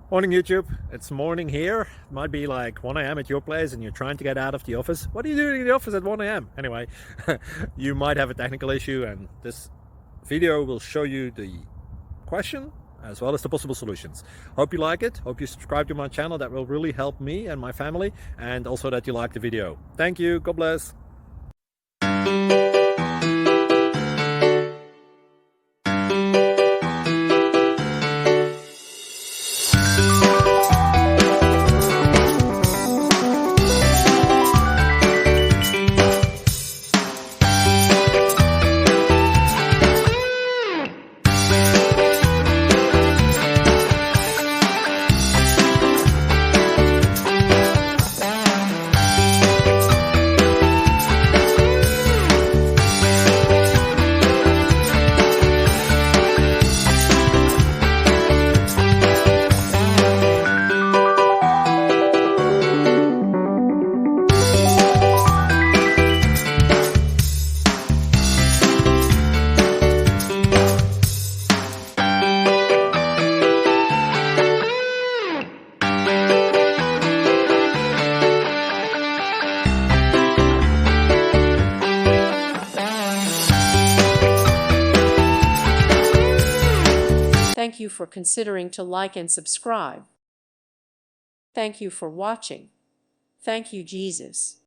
Morning YouTube, it's morning here. It might be like 1 a.m. at your place and you're trying to get out of the office. What are you doing in the office at 1 a.m.? Anyway, you might have a technical issue and this video will show you the question as well as the possible solutions. Hope you like it, hope you subscribe to my channel. That will really help me and my family, and also that you like the video. Thank you, God bless. Thank you for considering to like and subscribe. Thank you for watching. Thank you, Jesus.